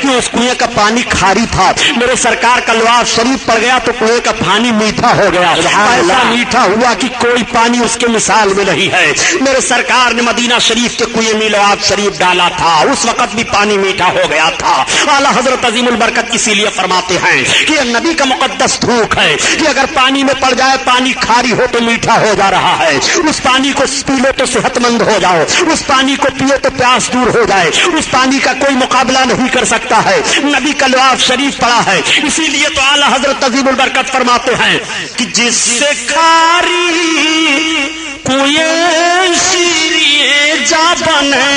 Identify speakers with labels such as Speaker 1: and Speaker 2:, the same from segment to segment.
Speaker 1: کہ اس کنویں کا پانی کھاری تھا، میرے سرکار کا لعاب شریف پڑ گیا تو کنویں کا پانی میٹھا ہو گیا، ایسا میٹھا ہوا کہ کوئی پانی اس کے مثال میں نہیں ہے۔ میرے سرکار نے مدینہ شریف کے کنویں میں لعاب شریف ڈالا تھا، اس وقت بھی پانی میٹھا ہو گیا تھا۔ اعلیٰ حضرت عظیم البرکت اسی لیے فرماتے ہیں کہ یہ نبی کا مقدس تھوک ہے کہ اگر پانی میں پڑ جائے پانی کھاری ہو تو میٹھا ہو جا رہا ہے، اس پانی کو پی لو تو صحت مند ہو جاؤ، اس پانی کو پیو تو پیاس دور ہو جائے، اس پانی کا کوئی مقابلہ نہیں کر سکتا ہے۔ نبی کا لعاب شریف پڑا ہے، اسی لیے تو اعلیٰ حضرت عظیم البرکت فرماتے ہیں کہ جس سے کھاری کوئی شیریں جا بنے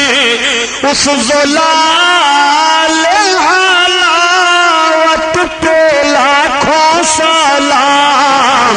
Speaker 1: اس زلال حلاوت پہ لاکھوں سلام،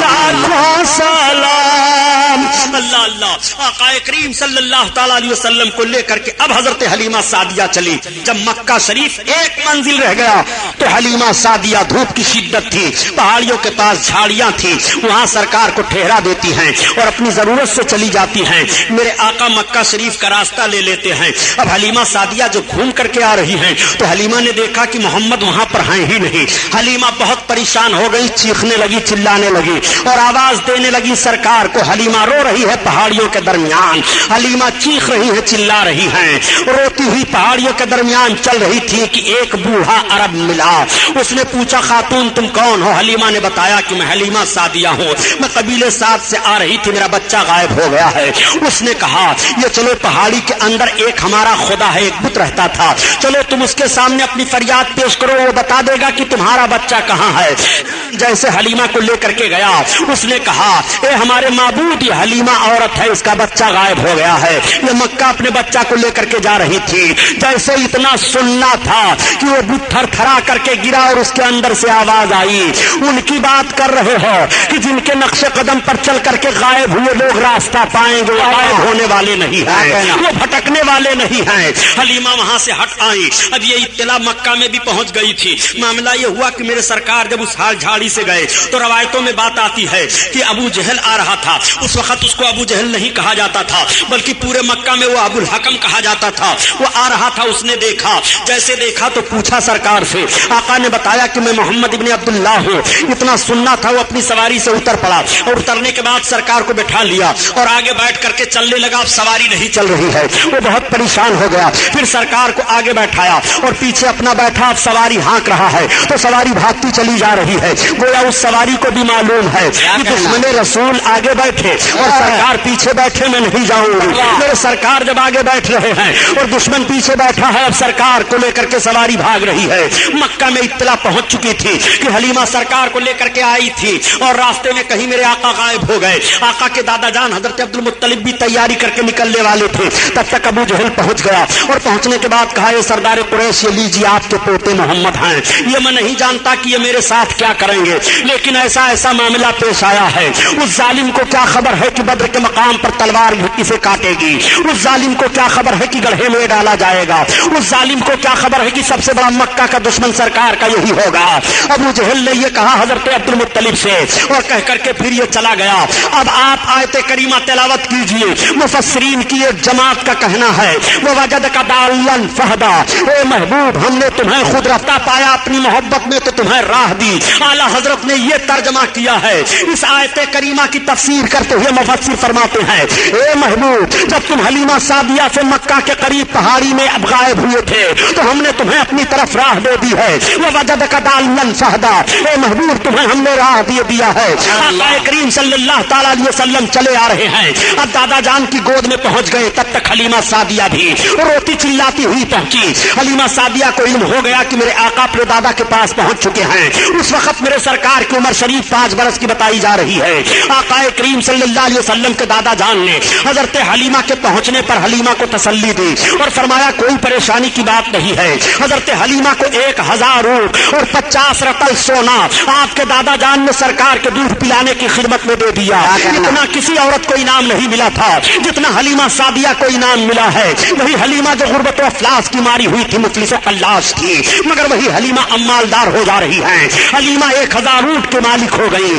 Speaker 1: لاکھوں سلام۔ اللہ اللہ، آقا کریم صلی اللہ تعالیٰ علیہ وسلم کو لے کر کے اب حضرت حلیمہ سعدیہ چلی۔ جب مکہ شریف ایک منزل رہ گیا تو حلیمہ سعدیہ، دھوپ کی شدت تھی، پہاڑیوں کے پاس جھاڑیاں تھی، وہاں سرکار کو ٹھہرا دیتی ہیں اور اپنی ضرورت سے چلی جاتی ہیں۔ میرے آقا مکہ شریف کا راستہ لے لیتے ہیں۔ اب حلیمہ سعدیہ جو گھوم کر کے آ رہی ہیں تو حلیمہ نے دیکھا کہ محمد وہاں پر ہیں ہی نہیں۔ حلیمہ بہت پریشان ہو گئی، چیخنے لگی، چلانے لگی اور آواز دینے لگی سرکار کو۔ حلیمہ رو رہی ہے پہاڑیوں کے درمیان، حلیمہ چیخ رہی ہے، چلا رہی ہیں، روتی ہوئی پہاڑیوں کے درمیان چل رہی تھی کہ ایک بوڑھا عرب ملا۔ اس نے پوچھا خاتون تم کون ہو؟ حلیمہ نے بتایا کہ میں حلیمہ سعدیہ ہوں، میں قبیلے سعد سے آ رہی تھی، میرا بچہ غائب ہو گیا ہے۔ اس نے کہا یہ چلو پہاڑی کے اندر ایک ہمارا خدا ہے، ایک بت رہتا تھا، چلو تم اس کے سامنے اپنی فریاد پیش کرو، وہ بتا دے گا کہ تمہارا بچہ کہاں ہے۔ جیسے حلیمہ کو لے کر کے گیا، اس نے کہا اے ہمارے معبود، یہ حلیمہ عورت ہے، اس کا بچہ غائب ہو گیا ہے، یہ مکہ اپنے بچہ کو لے کر کے جا رہی تھی۔ جیسے اتنا سننا تھا کہ وہ بت تھر تھرا کر کے گرا اور اس کے اندر سے آواز آئی ان کی بات کر رہے ہو کہ جن کے نقش قدم پر چل کر کے غائب ہوئے لوگ راستہ پائیں گے، غائب ہونے والے نہیں ہیں، وہ بھٹکنے والے نہیں ہیں۔ حلیمہ وہاں سے ہٹ آئی۔ اب یہ اطلاع مکہ میں بھی پہنچ گئی تھی۔ معاملہ یہ ہوا کہ میرے سرکار جب اس حال جھاڑی سے گئے تو روایتوں میں بات آتی ہے کہ ابو جہل آ رہا تھا۔ اس وقت اس کو ابو جہل نہیں کہا جاتا تھا بلکہ پورے مکہ میں وہ ابو الحکم کہا جاتا تھا۔ وہ آ رہا تھا، اس نے دیکھا، جیسے دیکھا تو پوچھا سرکار سے۔ آقا نے بتایا کہ میں محمد ابن عبداللہ ہوں۔ اتنا سننا تھا، وہ اپنی سواری سے اتر پڑا اور اترنے کے بعد سرکار کو بٹھا لیا اور آگے بیٹھ کر کے چلنے لگا۔ اب سواری نہیں چل رہی ہے، وہ بہت پریشان ہو گیا۔ پھر سرکار کو آگے بیٹھایا اور پیچھے اپنا بیٹھا۔ اب سواری ہانک رہا ہے تو سواری بھاگتی چلی جا رہی ہے۔ گویا اس سواری کو بھی معلوم ہے کہ دشمن رسول آگے بیٹھے اور سرکار پیچھے بیٹھے، میں نہیں جاؤں گی۔ میرے سرکار جب آگے بیٹھ رہے ہیں اور دشمن پیچھے بیٹھا ہے، اب سرکار کو لے کر کے سواری بھاگ رہی ہے۔ مکہ میں اطلاع پہنچ چکی تھی کہ حلیمہ سرکار کو لے کر کے آئی تھی اور راستے میں کہیں میرے آقا غائب ہو گئے۔ آقا کے دادا جان حضرت عبد المطلب بھی تیاری کر کے نکلنے والے تھے، تب تک ابو جہل پہنچ گیا اور پہنچنے کے بعد کہا یہ سردار قریش، یہ لیجیے آپ کے پوتے محمد ہیں۔ یہ میں نہیں جانتا کہ یہ میرے ساتھ کیا کریں گے، لیکن ایسا معاملہ پیش آیا ہے۔ اس ظالم کو کیا خبر ہے کہ بدر کے مقام پر تلوار کسے کاٹے گی؟ اس ظالم کو کیا خبر ہے کہ گڑھے میں ڈالا جائے گا؟ اس ظالم کو کیا خبر ہے کہ سب سے بڑا مکہ کا دشمن سرکار کا یہی ہوگا؟ ابو جہل نے یہ کہا حضرت عبد المطلب سے اور کہہ کر کے پھر یہ چلا گیا۔ اب آپ آیت کریمہ تلاوت کیجئے۔ مفسرین کی ایک جماعت کا کہنا ہے وَوَجَدَكَ ضَالًّا فَهَدَىٰ، اے محبوب ہم نے تمہیں خود رفتہ پایا اپنی محبت میں تو تمہیں راہ دی۔ اعلیٰ حضرت نے یہ ترجمہ کیا ہے۔ اس آیت کریمہ کی تفسیر کرتے ہوئے مفسر فرماتے ہیں اے محبوب جب تم حلیمہ سعدیہ سے مکہ کے قریب پہاڑی میں اب غائب ہوئے تھے تو ہم نے تمہیں اپنی طرف راہ دے دی ہے۔ وَوَجَدَكَ ضَالًّا فَهَدَىٰ، اے محبوب تمہیں ہم نے راہ دیا ہے۔ آقا کریم صلی اللہ تعالیٰ علیہ وسلم چلے آ رہے ہیں، اب دادا جان کی گود میں پہنچ گئے، تب تک حلیمہ سعدیہ بھی روتی چلاتی ہوئی پہنچی۔ حلیمہ سعدیہ کو علم ہو گیا کہ میرے آقا اپنے دادا کے پاس پہنچ چکے ہیں۔ اس وقت میرے سرکار کی عمر شریف 5 برس کی بتائی جا رہی ہے۔ آقا کریم صلی اللہ علیہ وسلم کے دادا جان نے حضرت حلیمہ کے پہنچنے پر حلیمہ کو تسلی دی اور فرمایا کوئی پریشانی کی بات نہیں ہے۔ حضرت حلیمہ کو 1000 اونٹ اور 50 رطل سونا آپ کے دادا جان نے سرکار کے دودھ پلانے کی خدمت میں دے دیا۔ اتنا کسی عورت کو انعام نہیں ملا تھا جتنا حلیمہ سعدیہ کو انعام ملا ہے۔ وہی حلیمہ جو غربت و افلاس کی ماری ہوئی تھی، مفلس و فلاس تھی، مگر وہی حلیمہ امالدار ہو جا رہی ہیں۔ حلیمہ 1000 اونٹ کے مالک ہو گئی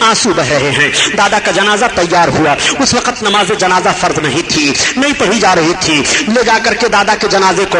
Speaker 1: آنسو بہ رہے ہیں. دادا کا جنازہ تیار ہوا. اس وقت نماز جنازہ فرض نہیں تھی, نہیں پڑھی جا رہی تھی. لے جا کر کے دادا کے جنازے کو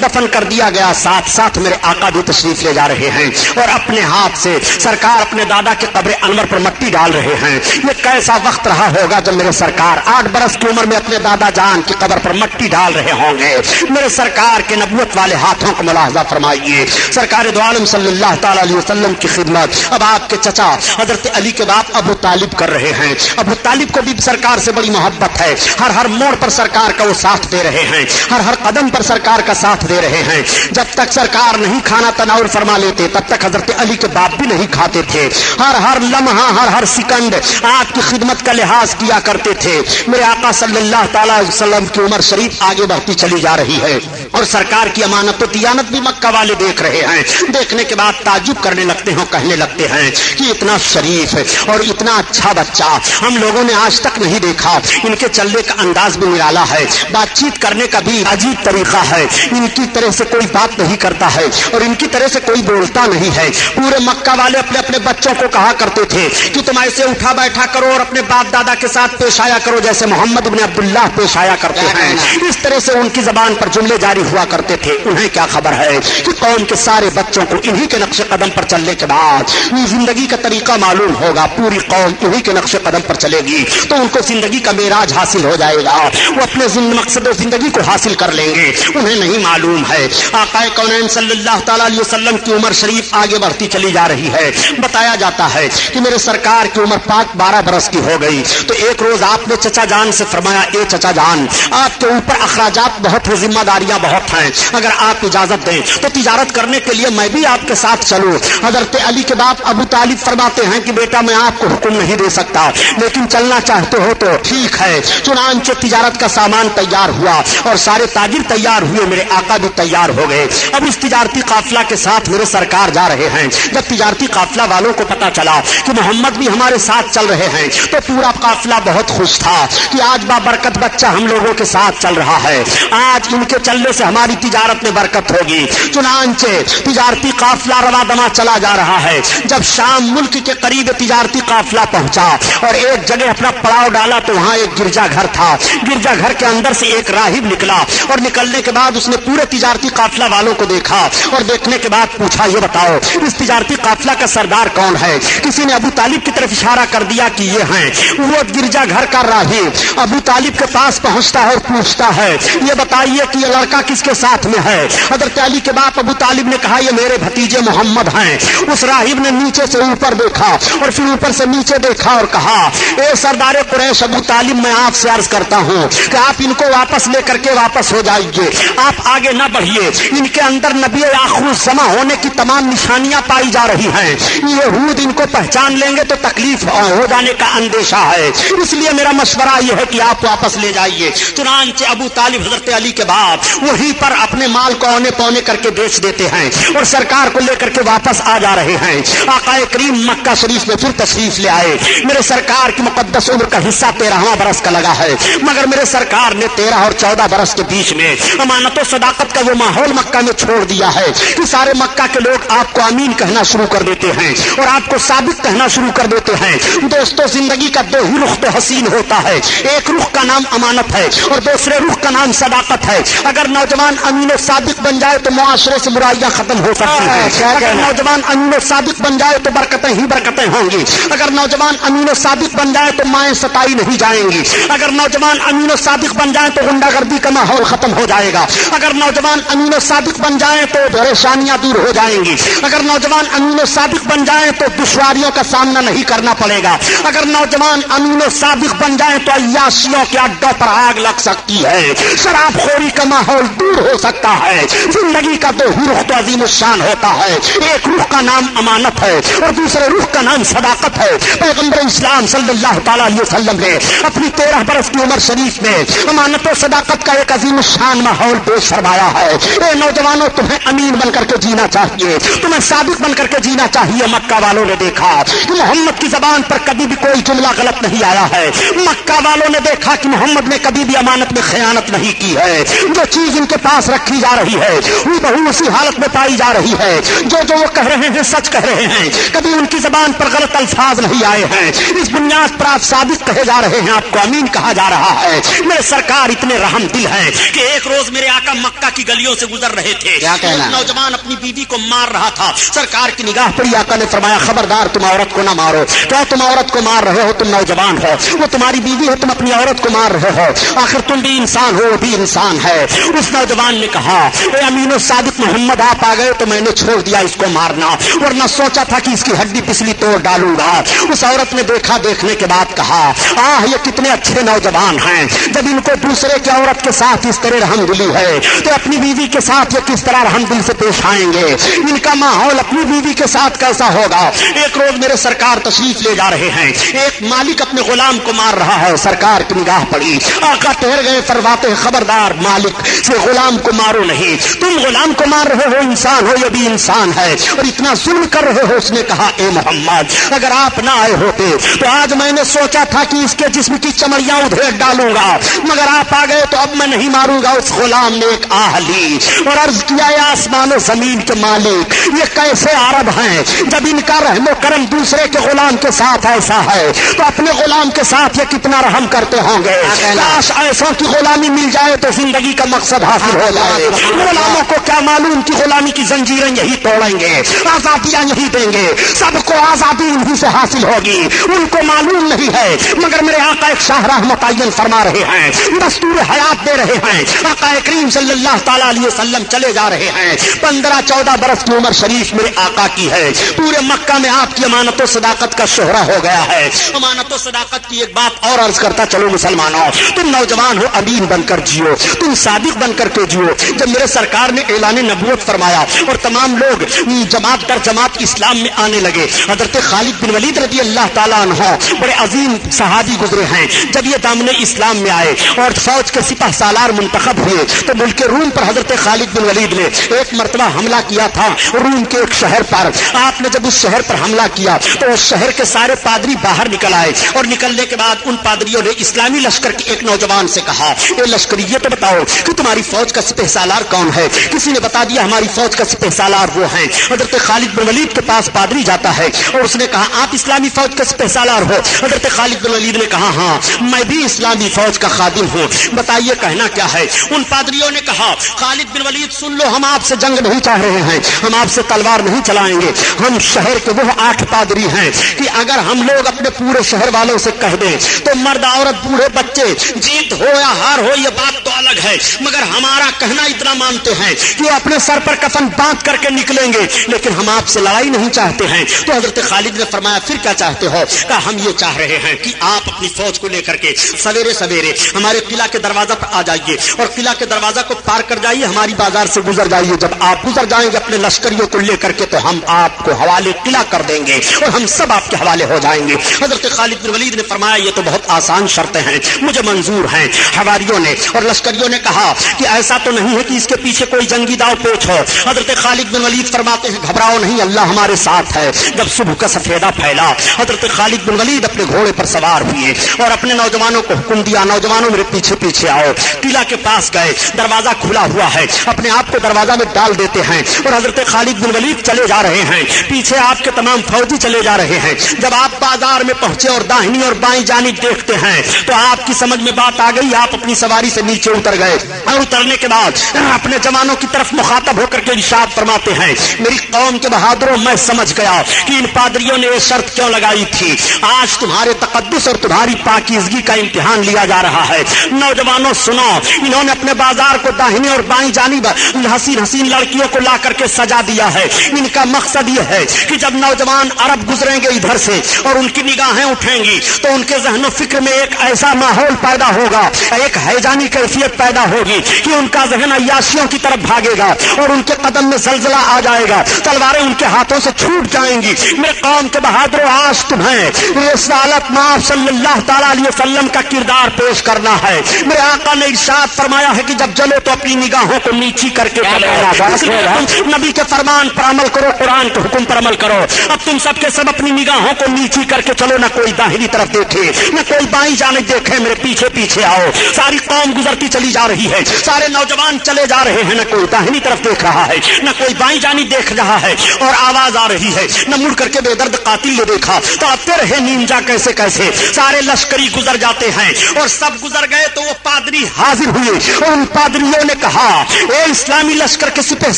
Speaker 1: دفن کر دیا گیا. ساتھ ساتھ میرے آقا بھی تشریف لے جا رہے ہیں اور اپنے ہاتھ سے سرکار اپنے دادا کے قبر انور پر مٹی ڈال رہے ہیں. یہ کیسا وقت رہا ہوگا جب میرے سرکار 8 برس کی عمر میں اپنے دادا جان کی قبر پر مٹی ڈال رہے ہوں گے. میرے سرکار کے نبوت والے ہاتھوں کو ملاحظہ فرمائیے. سرکار دو عالم صلی اللہ تعالی علیہ وسلم کی خدمت اب آپ کے چچا حضرت علی کے باپ ابو طالب کر رہے ہیں. ابو طالب کو بھی سرکار سے بڑی محبت ہے. ہر موڑ پر سرکار کا وہ ساتھ دے رہے ہیں, ہر قدم پر سرکار کا ساتھ دے رہے ہیں. جب تک سرکار نہیں کھانا تناول فرما لیتے تب تک حضرت علی کے باپ بھی نہیں کھاتے تھے. ہر لمحہ ہر سیکنڈ آپ کی خدمت کا لحاظ کیا کرتے تھے. میرے آقا صلی اللہ تعالی علیہ وسلم کی عمر شریف آگے بڑھتی چلی جا رہی ہے اور سرکار کی امانت و دیانت بھی مکہ والے دیکھ رہے ہیں. دیکھنے کے بعد تعجب کرنے لگتے ہیں, کہنے لگتے ہیں کہ اتنا شریف اور اتنا اچھا بچہ ہم لوگوں نے آج تک نہیں دیکھا. ان کے چلنے کا انداز بھی نرالا ہے, بات چیت کرنے کا بھی عجیب طریقہ ہے. ان کی طرح سے کوئی بات نہیں کرتا ہے اور ان کی طرح سے کوئی بولتا نہیں ہے. پورے مکہ والے اپنے اپنے بچوں کو کہا کرتے تھے کہ تم ایسے اٹھا بیٹھا کرو اور اپنے باپ دادا کے ساتھ پیش آیا کرو جیسے محمد بن عبداللہ پیش آیا کرتے ہیں. اس طرح سے ان کی زبان پر جملے جاری ہوا کرتے تھے. انہیں کیا خبر ہے کہ قوم کے سارے بچوں کو انہی کے نقش قدم پر چلنے کے بعد زندگی کا طریقہ معلوم ہوگا. پوری قوم انہی کے نقش قدم پر چلے گی تو ان کو زندگی کا معراج حاصل ہو جائے گا. وہ اپنے مقصد زندگی کو حاصل کر لیں گے. انہیں نہیں معلوم ہے آقا کونین صلی اللہ تعالی علیہ وسلم کی عمر شریف آگے بڑھتی چلی جا رہی ہے. بتایا جاتا ہے کہ میرے سرکار کی عمر 12 برس کی ہو گئی تو ایک روز آپ نے چچا جان سے فرمایا, اے چچا جان, آپ کے اوپر اخراجات بہت ہیں, ذمہ داریاں بہت ہیں, اگر آپ اجازت دیں تو تجارت کرنے کے لیے میں بھی آپ کے ساتھ چلوں. حضرت علی کے باپ ابو طالب فرماتے ہیں کہ بیٹا میں آپ کو حکم نہیں دے سکتا, لیکن چلنا چاہتے ہو تو ٹھیک ہے. چنانچہ تجارت کا سامان تیار ہوا اور سارے تاجر تیار ہوئے, میرے آقا بھی تیار ہو گئے. اب اس تجارتی قافلہ کے ساتھ میرے سرکار جا رہے ہیں. جب تجارتی قافلہ والوں کو پتا چلا کہ محمد بھی ہمارے ساتھ چل رہے ہیں تو پورا قافلہ بہت خوش تھا کہ آج بابرکت بچہ ہم لوگوں کے ساتھ چل رہا ہے, آج ان کے چلنے سے ہماری تجارت میں برکت ہوگی. چنانچہ تجارتی قافلہ روا دما چلا جا رہا ہے. جب شام ملک کے قریب تجارتی قافلہ پہنچا اور ایک جگہ اپنا پڑاؤ ڈالا تو وہاں ایک گرجا گھر تھا. گرجا گھر کے اندر سے ایک راہب نکلا اور نکلنے کے بعد اس نے پورے تجارتی قافلہ والوں کو دیکھا اور دیکھنے کے بعد پوچھا, یہ بتاؤ اس تجارتی قافلہ کا سردار کون ہے؟ کسی نے ابو طالب کی طرف اشارہ کر دیا کہ یہ ہیں. وہ گرجا گھر کا راہب ابو طالب کے پاس پہنچتا ہے اور پوچھتا ہے, یہ بتائیے کہ یہ لڑکا کس کے ساتھ میں ہے؟ حضرت علی کے باپ ابو طالب نے کہا, یہ میرے بھتیجے محمد ہیں. اس راہب نے نیچے سے اوپر دیکھا اور پھر اوپر سے نیچے دیکھا اور کہا, اے سردار قریش ابو طالب, میں آپ سے عرض کرتا ہوں کہ آپ ان کو واپس لے کر کے واپس ہو جائیے, آپ آگے نہ بڑھیے. ان کے اندر نبی آخر الزماں ہونے کی تمام نشانیاں پائی جا رہی ہیں. یہود ان کو پہچان لیں گے تو تکلیف ہو جانے کا اندیشہ ہے, اس لیے میرا مشورہ یہ ہے کہ آپ واپس لے جائیے. چنانچہ ابو طالب حضرت علی کے باپ وہیں پر اپنے مال کو اونے پونے کر کے بیچ دیتے ہیں اور سرکار کو لے کر کے واپس آ جا رہے ہیں. آقا کریم مکہ شریف میں پھر تشریف لے آئے. میرے سرکار کی مقدس عمر کا حصہ 13واں برس کا لگا ہے, مگر میرے سرکار نے 13 اور 14 برس کے بیچ میں امانت و صداقت کا وہ ماحول مکہ میں چھوڑ دیا ہے کہ سارے مکہ کے لوگ آپ کو امین کہنا شروع کر دیتے ہیں اور آپ کو ثابت کہنا شروع کر دیتے ہیں. دوستو, زندگی کا 2 ہی رخ تو حسین ہوتا ہے, ایک رخ کا نام امانت ہے اور دوسرے رخ کا نام صداقت ہے. اگر نوجوان امین و صادق بن جائے تو معاشرے سے برائیاں ختم ہو سکتی ہیں. اگر نوجوان امین و صادق بن جائے تو برکتیں ہی برکتیں ہوں گی. اگر نوجوان امین و صادق بن جائے تو مائیں ستائی نہیں جائیں گی. اگر نوجوان امین و صادق بن جائے تو غنڈہ گردی کا ماحول ختم ہو جائے گا. اگر نوجوان امین و صادق بن جائے تو پریشانیاں دور ہو جائیں گی. اگر نوجوان امین و صادق بن جائے تو دشواریوں کا سامنا نہیں کرنا پڑے گا. اگر نوجوان امین و صادق بن جائے تو عیاشیوں کے اڈوں پر آگ لگ سکتی ہے, شراب خوری کا ماحول دور ہو سکتا ہے. زندگی کا 2 ہی رخ تو عظیم الشان ہوتا ہے, ایک رخ کا نام امانت ہے اور دوسرے رخ کا نام صداقت ہے. پیغمبر اسلام صلی اللہ تعالی علیہ وسلم نے اپنی 13 برس کی عمر شریف میں امانت و صداقت کا ایک عظیم الشان ماحول پیش فرمایا ہے. اے نوجوانوں, تمہیں امین بن کر کے جینا چاہیے, تمہیں صادق بن کر کے جینا چاہیے. مکہ والوں نے دیکھا کہ محمد کی زبان پر کبھی بھی کوئی جملہ غلط نہیں آیا ہے. مکہ والوں نے دیکھا کہ محمد نے کبھی بھی امانت میں خیانت نہیں کی ہے. جو چیز ان کے پاس رکھی جا رہی ہے وہ بہو اسی حالت میں پائی جا رہی ہے. جو وہ کہہ رہے ہیں سچ کہہ رہے ہیں. کبھی ان کی زبان پر غلط الفاظ نہیں آئے ہیں، اس بنیاد پر آپ ثابت کہے جا رہے ہیں، آپ کو امین کہا جا رہا ہے۔ میرے سرکار اتنے رحم دل ہیں کہ ایک روز میرے آقا مکہ کی گلیوں سے گزر رہے تھے، ایک نوجوان اپنی بیوی کو مار رہا تھا، سرکار کی نگاہ پڑی، آقا نے فرمایا خبردار تم عورت کو نہ مارو، کیا تم عورت کو مار رہے ہو؟ تم نوجوان ہو، وہ تمہاری بیوی ہے، تم اپنی عورت کو مار رہے ہو، آخر تم بھی انسان ہو، وہ بھی انسان ہے۔ اس نوجوان نے کہا اے امین الصادق محمد، آپ آ گئے تو میں نے چھوڑ دیا اس کو مارنا، ورنہ سوچا تھا کہ اس کی ہڈی پسلی توڑ ڈالوں گا۔ اس عورت نے دیکھا، دیکھنے کے بعد کہا آہ یہ کتنے اچھے نوجوان ہیں، جب ان کو دوسرے کی عورت کے ساتھ اس طرح رحم دلی ہے تو اپنی بیوی کے ساتھ یہ کس طرح رحم دل سے پیش آئیں گے، ان کا ماحول اپنی بیوی کے ساتھ کیسا ہوگا۔ ایک روز میرے سرکار تشریف لے جا رہے ہیں، ایک مالک اپنے غلام کو مار رہا ہے، سرکار کی نگاہ پڑی، آقا ٹھہر گئے، فرماتے ہیں خبردار مالک سے غلام کو مارو نہیں، تم غلام کو مار رہے ہو، انسان ہو، یہ بھی انسان ہے اور اتنا ظلم کر رہے ہو۔ اس نے کہا اے محمد اگر آپ نہ آئے ہوتے تو آج میں نے سوچا تھا کہ اس کے جسم کی چمڑیاں ادھیڑ ڈالوں گا، مگر آپ آ گئے تو اب میں نہیں ماروں گا۔ اس غلام نے ایک آہ لی اور عرض کیا اے آسمان و زمین کے مالک، یہ کیسے عرب ہیں جب ان کا رحم و کرم دوسرے کے غلام کے ساتھ ایسا ہے تو اپنے غلام کے ساتھ یہ کتنا رحم کرتے ہوں گے۔ کاش ایسوں کی غلامی مل جائے تو زندگی کا مقصد حاصل ہو جائے۔ غلاموں کو کیا معلوم کہ غلامی کی زنجیریں یہی توڑیں گے، آزادیاں یہی دیں گے، سب کو آزادی انہی سے حاصل ہوگی، ان کو معلوم نہیں ہے۔ مگر میرے آقا ایک شاہراہ متعین فرما رہے ہیں، دستور حیات دے رہے ہیں، آقا کریم صلی اللہ تعالی علیہ وسلم چلے جا رہے ہیں۔ 15-14 برس کی عمر شریف میرے آقا کی ہے، پورے مکہ میں آپ کی امانت و صداقت کا شہرہ ہو گیا ہے۔ امانت و صداقت کی ایک بات اور عرض کرتا چلو مسلمانوں، تم نوجوان ہو، امین بن کر جیو، تم صادق بن کر کے جیو۔ جب میرے سرکار نے اعلان نبوت فرمایا اور تمام لوگ جماعت در جماعت اسلام میں آنے لگے، حضرت خالد بن ولید رضی اللہ تعالیٰ عنہ بڑے عظیم صحابی گزرے ہیں، جب یہ دامن اسلام میں آئے اور فوج کے سپہ سالار منتخب ہوئے تو ملک روم پر حضرت خالد بن ولید نے ایک مرتبہ حملہ کیا تھا روم کے ایک شہر پر۔ آپ نے جب اس شہر پر حملہ کیا تو اس شہر کے سارے پادری باہر نکل آئے اور نکلنے کے بعد ان پادریوں نے اسلامی لشکر کے ایک نوجوان سے کہا اے لشکری یہ تو بتاؤ کہ تمہاری فوج کا سپہ سالار کون ہے؟ کسی نے بتا دیا ہماری فوج کا سپہ سالار وہ ہیں۔ حضرت خالد بن ولید کے پاس پادری جاتا ہے اور اس نے کہا آپ اسلامی فوج کا سپہ سالار ہو؟ حضرت خالد بن ولید نے کہا ہاں میں بھی اسلامی فوج کا خادم ہوں، بتائیے کہنا کیا ہے؟ ان پادریوں نے کہا خالد بن ولید سن لو، ہم آپ سے جنگ نہیں چاہ رہے ہیں، ہم آپ سے تلوار نہیں چلائیں گے، ہم شہر کے وہ 8 پادری ہیں کہ اگر ہم لوگ اپنے پورے شہر والوں سے کہہ دیں تو مرد عورت بوڑھے بچے جیت ہو یا ہار ہو یہ بات تو الگ ہے، مگر ہمارا کہنا اتنا مانتے ہیں کہ وہ اپنے سر پر کفن باندھ کر کے نکلیں گے، لیکن ہم آپ سے لڑائی نہیں چاہتے ہیں۔ تو حضرت خالد نے فرمایا پھر کیا چاہتے ہو؟ کہا ہم یہ چاہ رہے ہیں کہ آپ اپنی فوج کو لے کر کے سویرے سویرے ہمارے قلعہ کے دروازہ پر آ جائیے اور قلعہ کے دروازہ کو پار کر جائیے، ہماری بازار سے گزر جائیے، جب آپ گزر جائیں گے اپنے لشکریوں کو لے کر کے تو ہم آپ کو حوالے قلعہ کر دیں گے اور ہم سب آپ کے حوالے ہو جائیں گے۔ حضرت خالد بن ولید نے فرمایا یہ تو بہت آسان شرطیں ہیں، مجھے منظور ہیں۔ حواریوں نے اور لشکریوں نے کہا کہ ایسا تو نہیں ہے کہ اس کے پیچھے کوئی جنگی داؤ پیچ ہو؟ حضرت خالد بن ولید فرماتے ہیں گھبراؤ نہیں، اللہ ہمارے ساتھ ہے۔ جب صبح کا سفیدہ پھیلا حضرت خالد بن ولید اپنے گھوڑے پر سوار ہوئے اور اپنے نوجوانوں کو حکم دیا نوجوانوں میرے پیچھے پیچھے آؤ۔ قلعہ کے پاس گئے، دروازہ کھلا ہوا ہے، اپنے آپ کو دروازہ میں ڈال دیتے ہیں اور حضرت خالد بن ولید چلے جا رہے ہیں، پیچھے آپ کے تمام فوجی چلے جا رہے ہیں۔ جب آپ بازار میں پہنچے اور داہنی اور بائیں جانب دیکھتے ہیں تو آپ کی سمجھ میں بات آ گئی، آپ اپنی سواری سے نیچے اتر گئے اور اترنے کے بعد اپنے جوانوں کی طرف مخاطب ہو کر کے ارشاد فرماتے ہیں میری قوم کے بہادروں میں سمجھ گیا کہ ان پادریوں نے یہ شرط کیوں لگائی تھی، آج تمہارے تقدس اور تمہاری پاکیزگی کا امتحان لیا جا رہا ہے۔ نوجوانوں سنو، انہوں نے اپنے بازار کو داہنی اور بائیں جانب حسین حسین لڑکیوں کو لا کر کے سجا دیا ہے۔ ان کا مقصد یہ ہے کہ جب نوجوان عرب گزریں گے ادھر سے اور ان کی نگاہیں اٹھیں گی تو ان کے ذہن و فکر میں ایک ایسا ماحول پیدا ہوگا، ایک ہیجانی کیفیت پیدا ہوگی کہ ان کا ذہن عیاشیوں کی طرف بھاگے گا اور ان کے قدم میں زلزلہ آ جائے گا، تلواریں ان کے ہاتھوں سے چھوٹ جائیں گی۔ میرے قوم کے بہادروں آج تمہیں رسالت مآب صلی اللہ تعالی علیہ وسلم کا کردار پیش کرنا ہے۔ میرے آقا نے ارشاد فرمایا ہے کہ جب چلو تو اپنی نگاہوں کو نیچی کر کے چلو، نبی کے فرمان پر عمل کرو، قرآن کے حکم پر عمل کرو۔ اب تم سب کے سب اپنی نگاہوں کو نیچی کر کے چلو، نہ کوئی داہنی طرف دیکھے نہ کوئی بائیں جانب دیکھے، میرے پیچھے پیچھے آؤ۔ ساری قوم گزرتی چلی جا رہی ہے، سارے نوجوان چلے جا رہے ہیں، نہ کوئی داہنی طرف دیکھ رہا ہے نہ کوئی بائیں جانب دیکھ رہا ہے، اور آواز آ رہی ہے نہ دور کر کے بے درد قاتل نے دیکھا تو ابتے رہے نینجا کیسے کیسے سارے لشکری گزر جاتے ہیں اور سب گزر گئے تو وہ پادری حاضر ہوئے اور ان پادریوں نے کہا اے اسلامی لشکر کے سپہ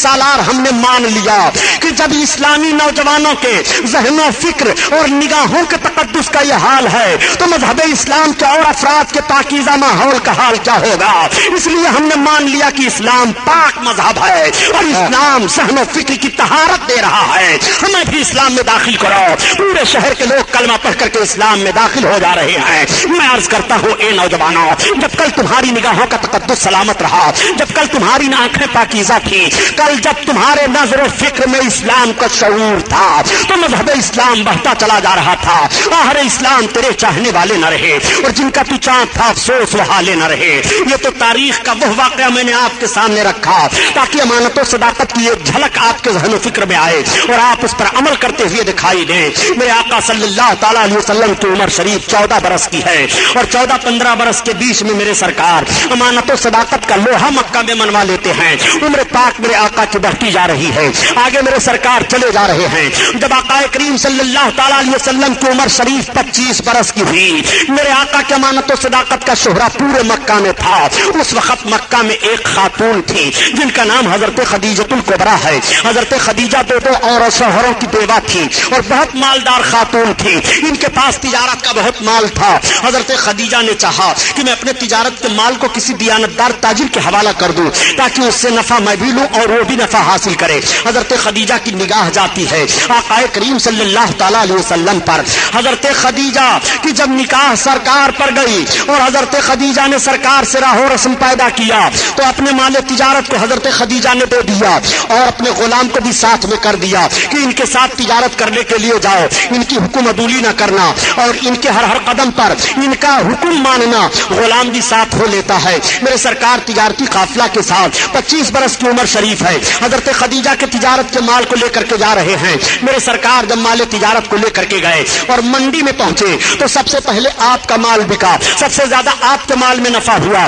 Speaker 1: سالار ہم نے مان لیا کہ جب اسلامی نوجوانوں کے ذہن و فکر اور نگاہوں کے تقدس کا یہ حال ہے تو مذہب اسلام کے اور افراد کے پاکیزہ ماحول کا حال کیا ہوگا. اس لیے ہم نے مان لیا کہ اسلام پاک مذہب ہے اور اسلام ذہن و فکر کی طہارت دے رہا ہے, ہمیں بھی اسلام میں داخل کرو. پورے شہر کے لوگ کلمہ پڑھ کر کے اسلام میں داخل ہو جا رہے ہیں. میں عرض کرتا ہوں اے نوجوانوں, جب کل تمہاری نگاہوں کا تقدس سلامت رہا, جب کل تمہاری آنکھیں پاکیزہ تھی, کل جب تمہارے نظر و فکر میں اسلام کا شعور تھا تو مذہب اسلام بڑھتا چلا جا رہا تھا. آخر اسلام تیرے چاہنے والے نہ رہے اور جن کا تو چاند تھا افسوس وہ حالے نہ رہے. یہ تو تاریخ کا وہ واقعہ میں نے آپ کے سامنے رکھا تاکہ امانت و صداقت کی ایک جھلک آپ کے ذہن و فکر میں آئے اور آپ اس پر عمل کرتے ہوئے دکھائی دیں. میرے آقا صلی اللہ تعالیٰ علیہ وسلم کی عمر شریف 14 برس کی ہے اور 14-15 برس کے بیچ میں میرے سرکار امانت و صداقت کا لوہا مکہ میں منوا لیتے ہیں. عمر پاک میرے آقا کی بڑھتی جا رہی ہے, آگے میرے سرکار چلے جا رہے ہیں. جب آقا کریم صلی اللہ تعالیٰ علیہ وسلم کی عمر شریف 25 برس کی ہوئی, میرے آقا کی امانت و صداقت کا شہرہ پورے مکہ میں تھا. اس وقت مکہ میں ایک خاتون تھی جن کا نام حضرت خدیجۃ الکبریٰ ہے. حضرت خدیجہ دو اور شوہروں کی بیوہ تھی اور بہت مالدار خاتون تھی. ان کے پاس تجارت کا بہت مال تھا. حضرت خدیجہ نے چاہا کہ میں اپنے تجارت کے مال کو کسی دیانتدار تاجر کے حوالہ کر دوں تاکہ اس سے نفع میں بھی لوں اور وہ بھی نفع حاصل کرے. حضرت خدیجہ کی نگاہ جاتی ہے آقا کریم صلی اللہ تعالیٰ علیہ وسلم پر. حضرت خدیجہ کی جب نکاح سرکار پر گئی اور حضرت خدیجہ نے سرکار سے راہ و رسم پیدا کیا تو اپنے مال تجارت کو حضرت خدیجہ نے دے دیا اور اپنے غلام کو بھی ساتھ میں کر دیا کہ ان کے ساتھ تجارت کرنے کے لیے جاؤ, ان کی حکم عدولی نہ کرنا اور ان کے ہر قدم پر ان کا حکم ماننا. غلام بھی ساتھ ہو لیتا ہے. میرے سرکار تجارتی قافلہ کے ساتھ 25 برس کی عمر شریف ہے, حضرت خدیجہ کے تجارت کے مال کو لے کر کے جا رہے ہیں. میرے سرکار جب مال تجارت کو لے کر کے گئے اور منڈی میں پہنچے تو سب سے پہلے آپ کا مال بکا, سب سے زیادہ آپ کے مال میں نفع ہوا.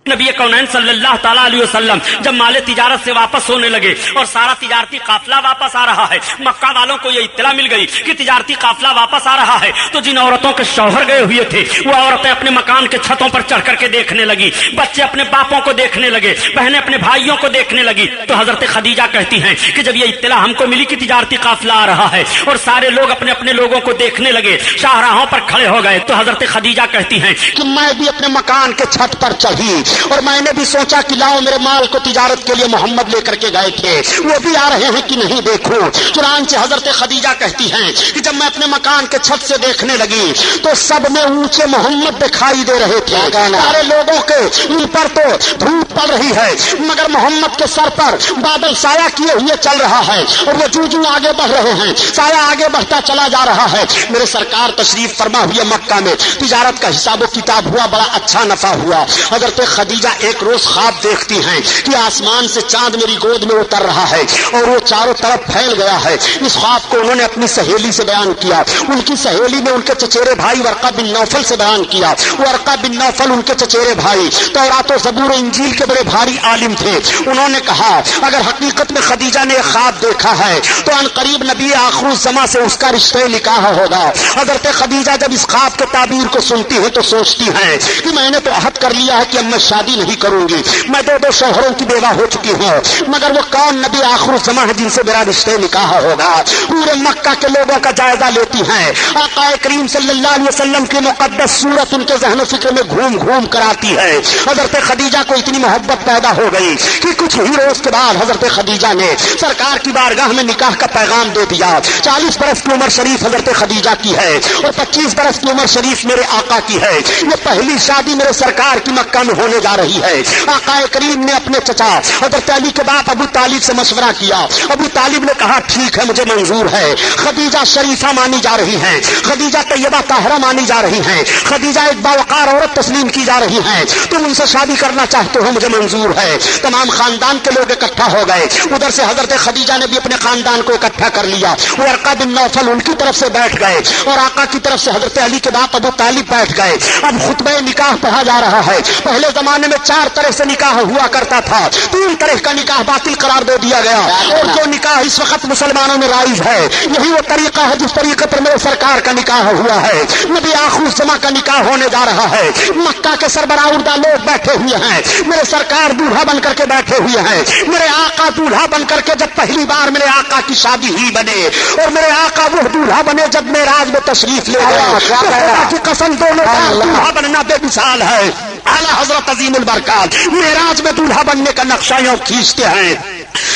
Speaker 1: نبی کونین صلی اللہ تعالیٰ علیہ وسلم جب مال تجارت سے واپس ہونے لگے اور سارا تجارتی قافلہ واپس آ رہا ہے, مکہ والوں کو یہ اطلاع مل گئی کہ تجارتی قافلہ واپس آ رہا ہے تو جن عورتوں کے شوہر گئے ہوئے تھے وہ عورتیں اپنے مکان کے چھتوں پر چڑھ کر کے دیکھنے لگی, بچے اپنے باپوں کو دیکھنے لگے, بہنیں اپنے بھائیوں کو دیکھنے لگی. تو حضرت خدیجہ کہتی ہیں کہ جب یہ اطلاع ہم کو ملی کہ تجارتی قافلہ آ رہا ہے اور سارے لوگ اپنے اپنے لوگوں کو دیکھنے لگے, شاہراہوں پر کھڑے ہو گئے, تو حضرت خدیجہ کہتی ہیں کہ میں بھی اپنے مکان کے چھت پر چڑھی اور میں نے بھی سوچا کہ لاؤ میرے مال کو تجارت کے لیے محمد لے کر کے گئے تھے, وہ بھی آ رہے ہیں کہ نہیں دیکھوں. چنانچہ حضرت خدیجہ کہتی ہیں کہ جب میں اپنے مکان کے چھت سے دیکھنے لگی تو سب میں اونچے محمد دکھائی دے رہے تھے. سارے لوگوں کے ان پر تو دھوپ پڑ رہی ہے مگر محمد کے سر پر بادل سایہ کیے ہوئے چل رہا ہے اور وہ جو آگے بڑھ رہے ہیں, سایہ آگے بڑھتا چلا جا رہا ہے. میرے سرکار تشریف فرما ہوئے مکہ میں تجارت کا حساب و کتاب ہوا, بڑا اچھا نفع ہوا. حضرت خدیجہ ایک روز خواب دیکھتی ہیں کہ آسمان سے چاند میری گود میں اتر رہا ہے اور وہ چاروں طرف پھیل گیا ہے. اس خواب کو انہوں نے اپنی سہیلی سے بیان کیا. ان کی سہیلی نے ان کے چچیرے بھائی ورقہ بن نوفل سے بیان کیا. ورقہ بن نوفل ان کے چچیرے بھائی تورات و زبور و انجیل کے بڑے بھاری عالم تھے. انہوں نے کہا اگر حقیقت میں خدیجہ نے خواب دیکھا ہے تو ان قریب نبی آخر الزماں سے اس کا رشتہ نکاح ہوگا. حضرت خدیجہ جب اس خواب کے تعبیر کو سنتی ہے تو سوچتی ہیں کہ میں نے تو عہد کر لیا ہے کہ اب میں شادی نہیں کروں گی, میں دو شوہروں کی بیوہ ہو چکی ہوں, مگر وہ کون نبی آخر الزماں ہے جن سے میرا رشتہ نکاح ہوگا. پورے مکہ کے لوگوں کا جائزہ لیتی ہیں. آقا کریم صلی اللہ علیہ وسلم کی مقدس صورت ان کے ذہن و فکر میں گھوم گھوم کر آتی ہے. حضرت خدیجہ کو اتنی محبت پیدا ہو گئی کہ کچھ ہی روز کے بعد حضرت خدیجہ نے سرکار کی بارگاہ میں نکاح کا پیغام دے دیا. 40 برس کی عمر شریف حضرت خدیجہ کی ہے اور 25 برس کی عمر شریف میرے آقا کی ہے. یہ پہلی شادی میرے سرکار کی مکہ میں ہونے جا رہی ہے. آقا کریم نے اپنے چچا حضرت علی کے باپ ابو طالب سے مشورہ کیا. ابو طالب نے کہا ٹھیک ہے مجھے منظور ہے. خدیجہ شریفہ مانی جا رہی ہیں, خدیجہ طیبہ طاہرہ مانی جا رہی ہیں, خدیجہ ایک باوقار عورت تسلیم کی جا رہی ہیں, تم ان سے شادی کرنا چاہتے ہو مجھے منظور ہے. تمام خاندان کے لوگ اکٹھا ہو گئے. ادھر سے حضرت خدیجہ نے بھی اپنے خاندان کو اکٹھا کر لیا. ورقہ بن نوفل ان کی طرف سے بیٹھ گئے اور آقا کی طرف سے حضرت علی کے باپ ابو طالب بیٹھ گئے. اب خطبہ نکاح پڑھا جا رہا ہے. پہلے
Speaker 2: زمانے میں 4 طرح سے نکاح ہوا کرتا تھا، 3 طرح کا نکاح باطل قرار دے دیا گیا، اور جو نکاح اس وقت مسلمانوں میں رائج ہے یہی وہ طریقہ ہے جس طریقے پر میرے سرکار کا نکاح ہوا ہے۔ نبی آخر الزمان کا نکاح ہونے جا رہا ہے، مکہ کے سربراہ اردہ لوگ بیٹھے ہوئے ہیں، میرے سرکار دولہا بن کر کے بیٹھے ہوئے ہیں، میرے آقا دولہا بن کر کے جب پہلی بار میرے آقا کی شادی ہی بنے، اور میرے آقا وہ دولہا بنے جب معراج میں تشریف لے گئے، خدا کی قسم دونوں کا دولہا بننا بے مثال ہے۔ اعلیٰ حضرت عظیم البرکات معراج میں دولہا بننے کا نقشہ یوں کھینچتے ہیں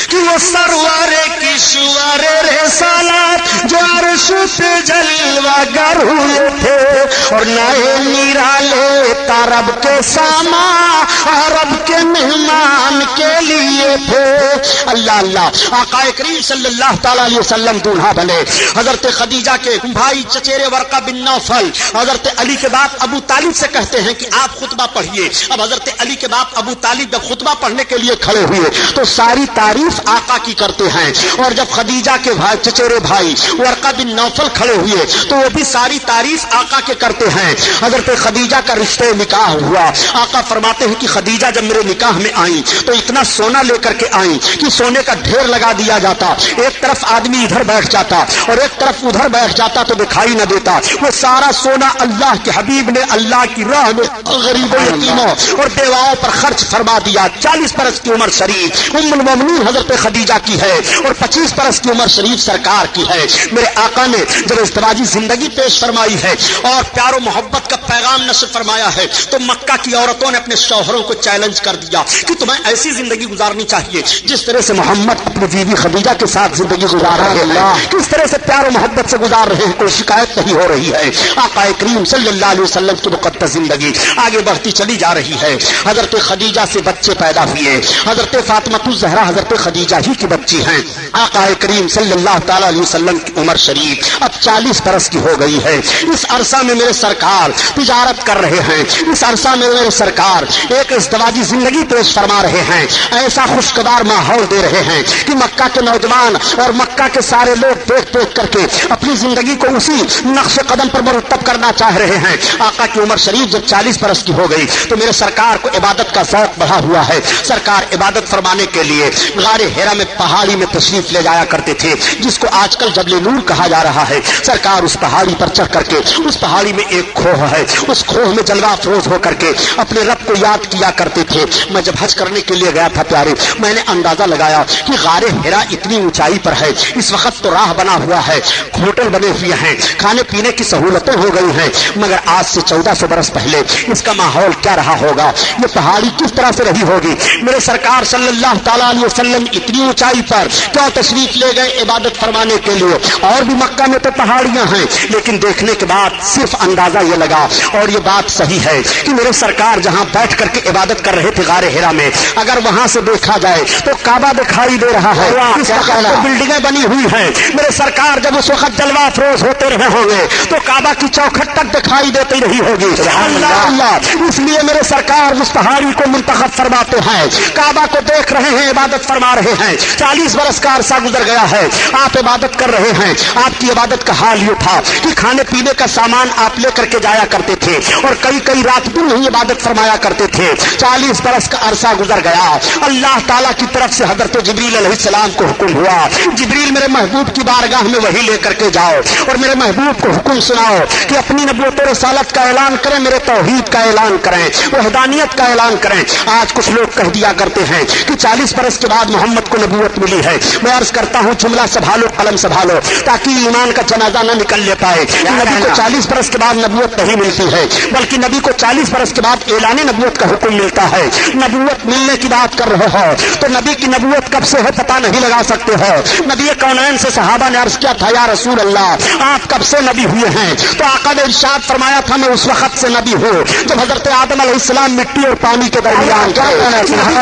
Speaker 2: کہ وہ سرور کی شور رسالت جو عرش پہ جلوہ گر ہوئے تھے، اور نئے نرالے طرب کے ساما عرب کے مہمان کے لیے تھے۔ اللہ اللہ، آقا کریم صلی اللہ تعالی علیہ وسلم دولہا بنے۔ حضرت خدیجہ کے بھائی چچیرے ورقہ بن نوفل حضرت علی کے باپ ابو طالب سے کہتے ہیں کہ آپ خطبہ پڑھیے۔ اب حضرت علی کے باپ ابو طالب جب خطبہ پڑھنے کے لیے کھڑے ہوئے تو ساری تعریف آقا کی کرتے ہیں، اور جب خدیجہ کے بھائی چچیرے بھائی ورقہ بن نوفل کھڑے ہوئے تو وہ بھی ساری تعریف آقا کے کرتے ہیں۔ حضرت خدیجہ کا رشتے نکاح ہوا۔ آقا فرماتے ہیں کہ خدیجہ جب میرے نکاح میں آئیں تو اتنا سونا لے کر کے آئیں کہ سونے کا ڈھیر لگا دیا جاتا، ایک طرف آدمی ادھر بیٹھ جاتا اور ایک طرف ادھر بیٹھ جاتا تو دکھائی نہ دیتا۔ وہ سارا سونا اللہ کے حبیب نے اللہ کی راہ میں غریبوں، یتیموں اور بیواؤں پر خرچ فرما دیا۔ 40 برس کی عمر شریف ام المومنین حضرت خدیجہ کی ہے اور 25 برس کی عمر شریف سرکار کی ہے۔ میرے آقا نے جب ازدواجی زندگی پیش فرمائی ہے اور پیار و محبت کا پیغام نشر فرمایا ہے تو مکہ کی عورتوں نے اپنے شوہروں کو چیلنج کر دیا کہ تمہیں ایسی زندگی گزارنی چاہیے جس طرح سے محمد اپنی بیوی خدیجہ کے ساتھ زندگی گزار رہے ہیں، کس طرح سے پیار و محبت سے گزار رہے ہیں، کوئی شکایت نہیں ہو رہی ہے۔ آقا کریم صلی اللہ علیہ وسلم کی مقدس زندگی آگے بڑھتی چلی جا رہی ہے۔ حضرت خدیجہ سے بچے پیدا ہوئے، حضرت فاطمہ الزہرا حضرت خدیجہ ہی کی بچی ہیں۔ آقا کریم صلی اللہ تعالی علیہ وسلم کی عمر شریف اب 40 برس کی ہو گئی ہے۔ اس عرصہ میں میرے سرکار تجارت کر رہے ہیں، اس عرصہ میں میرے سرکار ایک ازدواجی زندگی پیش فرما رہے ہیں، ایسا خوشگوار ماحول دے رہے ہیں کہ مکہ کے نوجوان اور مکہ کے سارے لوگ دیکھ دیکھ کر کے اپنی زندگی کو اسی نقش قدم پر مرتب کرنا چاہ رہے ہیں۔ آقا کی عمر شریف جب 40 برس کی ہو گئی تو میرے سرکار کو عبادت کا ذوق بڑھا ہوا ہے۔ سرکار عبادت فرمانے کے لیے غار ہیرا میں پہاڑی میں تشریف لے جایا کرتے تھے، جس کو آج کل جبل نور کہا جا رہا ہے۔ سرکار اس پہاڑی پر چڑھ کر کے، اس پہاڑی میں ایک کھوہ ہے، اس کھوہ میں جلوہ افروز ہو کر کے اپنے رب کو یاد کیا کرتے تھے۔ میں جب حج کرنے کے لیے گیا تھا پیارے، میں نے اندازہ لگایا کہ غار ہیرا اتنی اونچائی پر ہے، اس وقت تو راہ بنا ہوا ہے، ہوٹل بنے ہوئے ہیں، کھانے پینے کی سہولتیں ہو گئی ہیں، مگر آج سے 1400 برس پہلے اس کا ماحول کیا رہا ہوگا، یہ پہاڑی کس طرح سے رہی ہوگی۔ میرے سرکار صلی اللہ تعالیٰ علیہ وسلم اتنی اونچائی پر کیوں تشریف لے گئے عبادت فرمانے کے لیے؟ اور بھی مکہ میں تو پہاڑیاں ہیں، لیکن دیکھنے کے بعد صرف اندازہ یہ لگا، اور یہ بات صحیح ہے کہ میرے سرکار جہاں بیٹھ کر کے عبادت کر رہے تھے غار ہیرا میں، اگر وہاں سے دیکھا جائے تو کعبہ دکھائی دے رہا ہے، اس وقت تو بلڈنگیں بنی ہوئی ہیں۔ میرے سرکار جب اس وقت جلوہ افروز ہوتے رہے ہوں گے تو کعبہ کی چوکھٹ تک دکھائی دیتی رہی ہوگی۔ اللہ اللہ، اس لیے میرے سرکار اس پہاڑی کو منتخب فرماتے ہیں، کعبہ کو دیکھ رہے ہیں، عبادت فرما رہے ہیں۔ 40 برس کا عرصہ گزر گیا ہے، آپ عبادت کر رہے ہیں۔ آپ کی عبادت کا حال یہ تھا کہ کھانے پینے کا سامان آپ لے کر کے جایا کرتے تھے اور کئی کئی رات دن ہی عبادت فرمایا کرتے تھے۔ 40 برس کا عرصہ گزر گیا، اللہ تعالیٰ کی طرف سے حضرت جبریل علیہ السلام کو حکم ہوا، جبریل میرے محبوب کی بارگاہ میں وہی لے کر کے جاؤ اور میرے محبوب کو حکم سناؤ کہ اپنی نبوت و رسالت کا اعلان کریں، میرے توحید کا اعلان کریں، وحدانیت کا اعلان کریں۔ آج کچھ لوگ کہہ دیا کرتے ہیں کہ 40 برس کے بعد محمد کو نبوت ملی ہے۔ میں عرض کرتا ہوں جملہ سنبھالو، قلم سنبھالو، تاکہ ایمان کا جنازہ نہ نکل لے پائے۔ نبی کو 40 برس کے بعد نبوت نہیں ملتی ہے، بلکہ نبی کو 40 برس کے بعد اعلان نبوت کا حکم ملتا ہے۔ نبوت ملنے کی بات کر رہے ہو تو نبی کی نبوت کب سے ہے پتہ نہیں لگا سکتے ہو۔ نبی کونین سے صحابہ نے عرض کیا تھا، یا رسول اللہ آپ کب سے نبی ہوئے ہیں؟ تو آقا نے ارشاد فرمایا تھا، میں اس وقت سے نبی ہوں جب حضرت آدم علیہ السلام مٹی اور پانی کے درمیان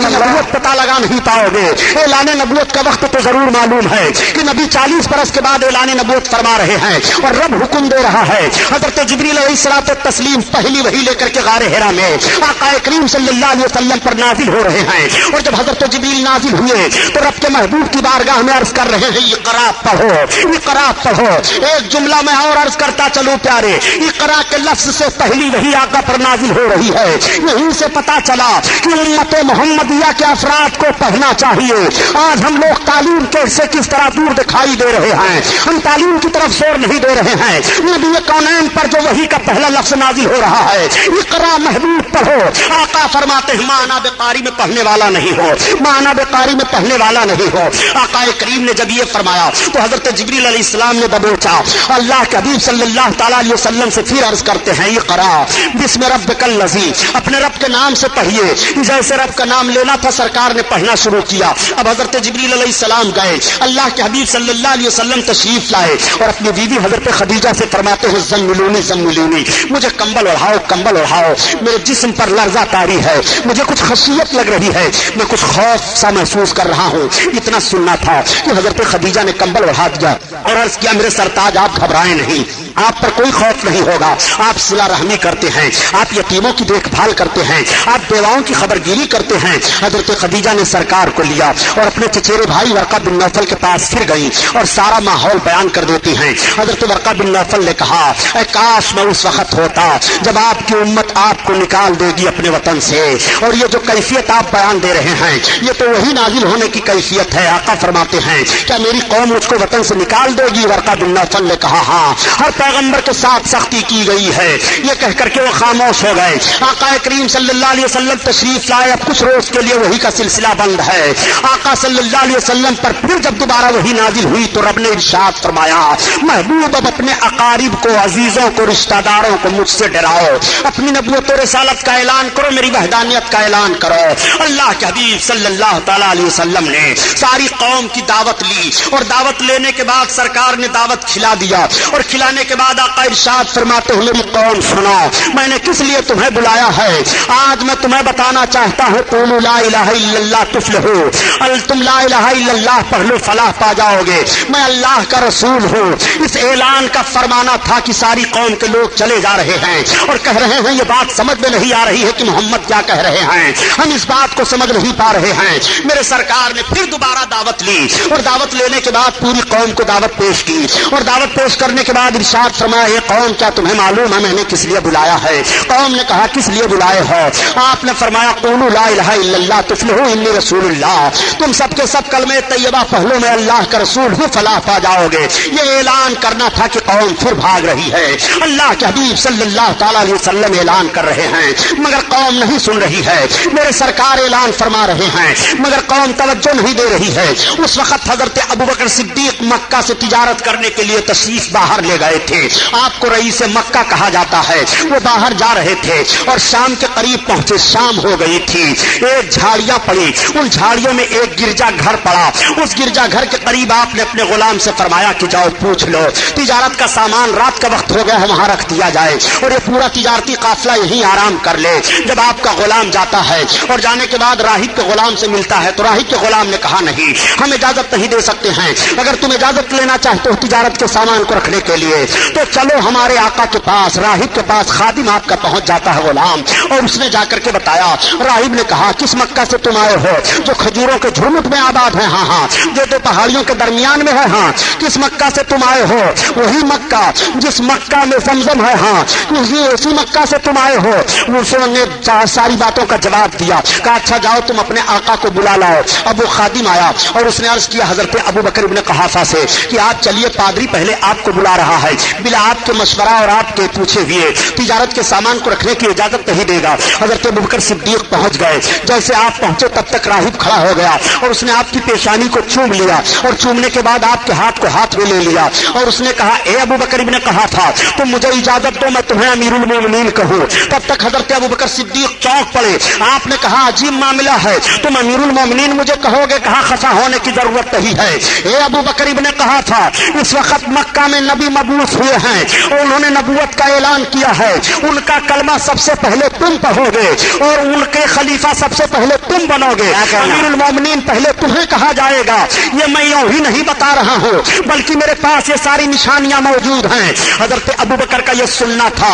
Speaker 2: نبوت پتہ لگا نہیں پاؤ گے۔ اعلان نبوت کا وقت تو ضرور معلوم ہے کہ نبی 40 برس کے بعد اعلان نبوت فرما رہے ہیں اور رب حکم دے رہا ہے۔ حضرت جبریل علیہ الصلوۃ والتسلیم پہلی وحی لے کر کے غار ہرا میں آقا کریم صلی اللہ علیہ وسلم پر نازل ہو رہے ہیں، اور جب حضرت جبریل نازل ہوئے تو رب کے محبوب کی بارگاہ میں عرض کر رہے ہیں اقرا پڑھو، اقرا پڑھو۔ ایک جملہ میں اور عرض کرتا چلو پیارے، اقرا کے لفظ سے پہلی وہی آقا پر نازل ہو رہی ہے۔ یہیں سے پتا چلا کہ امت محمدیہ کے افراد کو پڑھنا چاہیے۔ آج ہم لوگ تعلیم کے سے کس طرح دور دکھائی دے رہے ہیں، ہم تعلیم کی طرف زور نہیں دے رہے ہیں۔ نبی کونین پر جو وحی کا پہلا لفظ نازل ہو رہا ہے اقرا محبوب پڑھو، آقا فرماتے ہیں مانا بقاری میں پڑھنے والا نہیں ہو، مانا بقاری میں پڑھنے والا نہیں ہو۔ آقا کریم نے جب یہ فرمایا تو حضرت جبریل علیہ السلام نے دبوچا، اللہ کے حبیب صلی اللہ تعالیٰ علیہ وسلم سے پھر عرض کرتے ہیں اقرا بسم ربک الذی، اپنے رب کے نام سے پڑھیے۔ جیسے رب کا نام لینا تھا سرکار نے پڑھنا شروع کیا۔ اب حضرت جبریل علیہ السلام گئے، اللہ کے حبیب صلی اللہ علیہ وسلم تشریف لائے اور اپنی بیوی حضرت خدیجہ سے فرماتے ہیں زملونی زملونی، مجھے کمبل اڑھاؤ کمبل اڑھاؤ، میرے جسم پر لرزہ طاری ہے، مجھے کچھ خشیت لگ رہی ہے، میں کچھ خوف سا محسوس کر رہا ہوں۔ اتنا سننا تھا کہ حضرت خدیجہ نے کمبل اڑھا دیا اور عرض کیا میرے سرتاج آپ گھبرائیں نہیں، آپ پر کوئی خوف نہیں ہوگا، آپ صلہ رحمی کرتے ہیں، آپ یتیموں کی دیکھ بھال کرتے ہیں، آپ بیواؤں کی خبر گیری کرتے ہیں۔ حضرت خدیجہ نے سرکار کو لیا اور اپنے چچیرے بھائی ورقہ بن نوفل کے پاس پھر گئی اور سارا ماحول بیان کر دیتی ہیں۔ حضرت ورقہ بن نوفل نے کہا اے کاش میں اس وقت ہوتا جب آپ کی امت آپ کو نکال دے گی اپنے وطن سے، اور یہ جو کیفیت آپ بیان دے رہے ہیں یہ تو وہی نازل ہونے کی کیفیت ہے۔ آقا فرماتے ہیں کیا میری قوم مجھ کو وطن سے نکال دے گی؟ ورقہ بن نوفل نے کہا ہاں، ہر پیغمبر کے ساتھ سختی کی گئی ہے۔ یہ کہہ کر کے وہ خاموش ہو گئے۔ آقا کریم صلی اللہ علیہ وسلم تشریف لائے، اب کچھ روز کے لیے وہی کا سلسلہ بند ہے۔ آقا صلی اللہ علیہ وسلم پر پھر جب دوبارہ وہی نازل ہوئی تو رب نے ارشاد فرمایا محبوب اب اپنے اقارب کو، عزیزوں کو، رشتہ داروں کو مجھ سے ڈراؤ، اپنی نبوت و رسالت کا اعلان کرو، میری وحدانیت کا اعلان کرو۔ اللہ کے حبیب صلی اللہ تعالیٰ علیہ وسلم نے ساری قوم کی دعوت لی اور دعوت لینے کے بعد سرکار نے دعوت کھلا دیا اور کھلانے کے بعد آقا ارشاد فرماتے ہیں میری قوم سنو، میں نے کس لیے تمہیں بلایا ہے، آج میں تمہیں بتانا چاہتا ہوں قولوا لا الہ الا اللہ تفلحوا، تم لا الہ الا اللہ پڑھ لو فلاح پا جاؤ گے، میں اللہ کا رسول ہوں۔ اس اعلان کا فرمانا تھا کہ ساری قوم کے لوگ چلے جا رہے ہیں اور کہہ رہے ہیں یہ بات سمجھ میں نہیں آ رہی ہے کہ محمد کیا کہہ رہے ہیں، ہم اس بات کو سمجھ نہیں پا رہے ہیں۔ میرے سرکار نے پھر دوبارہ دعوت لی اور دعوت لینے کے بعد پوری قوم کو دعوت پیش کی اور دعوت پیش کرنے کے بعد ارشاد فرمایا یہ قوم کیا تمہیں معلوم ہے میں نے کس لیے بلایا ہے؟ قوم نے کہا کس لیے بلائے ہو؟ آپ نے فرمایا قولوا لا الہ الا اللہ تفلحوا انی رسول اللہ، تم سب کے سب کلمہ طیبہ پڑھ لو میں اللہ کا رسول ہوں فلاح پا جاؤ گے۔ یہ اعلان کرنا تھا کہ قوم پھر بھاگ رہی ہے، اللہ کے حبیب صلی اللہ تعالیٰ علیہ وسلم اعلان کر رہے ہیں مگر قوم نہیں سن رہی ہے، میرے سرکار اعلان فرما رہے ہیں مگر قوم توجہ نہیں دے رہی ہے۔ اس وقت حضرت ابوبکر صدیق مکہ سے تجارت کرنے کے لیے تشریف باہر لے گئے تھے، آپ کو رئیس مکہ کہا جاتا ہے، وہ باہر جا رہے تھے اور شام کے قریب پہنچے، شام ہو گئی تھی، ایک جھاڑیاں پڑی، ان جھاڑیوں میں ایک گرجا گھر پڑا، اس گرجا گھر کے قریب آپ نے اپنے غلام سے فرمایا کہ جاؤ پوچھ لو تجارت کا سامان رات کا وقت ہو گیا ہے وہاں رکھ دیا جائے اور یہ پورا تجارتی قافلہ یہیں آرام کر لے۔ جب آپ کا غلام جاتا ہے اور جانے کے بعد راہب کے غلام سے ملتا ہے تو راہب کے غلام نے کہا نہیں ہم اجازت نہیں دے سکتے ہیں، اگر تم اجازت لینا چاہتے ہو تجارت کے سامان کو رکھنے کے لیے تو چلو ہمارے آقا کے پاس، راہب کے پاس خادم آپ کا پہنچ جاتا ہے غلام، اور اس نے جا کر کے بتایا۔ راہب نے کہا کس مکہ سے تم آئے ہو؟ جو کھجوروں کے جھرمٹ میں آباد ہے، ہاں ہاں، جو دو پہاڑیوں کے درمیان میں ہے، ہاں۔ کس مکہ سے تم آئے ہو؟ وہی مکہ جس مکہ میں زمزم ہے، ہاں اسی مکہ سے تم آئے ہو۔ اس نے ساری باتوں کا جواب دیا، کہا اچھا جاؤ تم اپنے آقا کو بلا لاؤ۔ اب وہ خادم آیا اور اس نے عرض کیا حضرت ابوبکر ابن قحافہ سے کہ آپ چلیے پادری پہلے آپ کو بلا رہا ہے، بلا آپ کے مشورہ اور آپ کے پوچھے ہوئے تجارت کے سامان کو رکھنے کی اجازت نہیں دے گا۔ حضرت ابوبکر صدیق پہنچ گئے، جیسے آپ پہنچے تب تک راہب کھڑا ہو گیا اور اس نے آپ کی پیشانی کو چوم لیا اور چومنے کے بعد آپ کے ہاتھ کو ہاتھ میں لے لیا اور اس نے کہا اے ابوبکر ابن قحافہ تم مجھے اجازت دو میں تمہیں امیر المومنین کہوں۔ تب تک حضرت ابوبکر صدیق چونک پڑے، آپ نے کہا عجیب معاملہ ہے، تم امیر المومنین مجھے کہو گے، کہاں خفا ہونے کی ضرورت نہیں ہے۔ اے ابوبکر ابن قحافہ اس وقت مکہ میں نبی مبعوث ہوئے ہیں اور انہوں نے نبوت کا اعلان کیا ہے، ان کا کلمہ سب سے پہلے تم پڑھو گے اور ان کے خلیفہ سب سے پہلے تم بنو گے، امیر المومنین پہلے تمہیں کہا جائے گا۔ یہ میں یوں ہی نہیں بتا رہا ہوں بلکہ میرے پاس یہ ساری نشانیاں موجود ہیں۔ حضرت ابوبکر کا یہ سننا تھا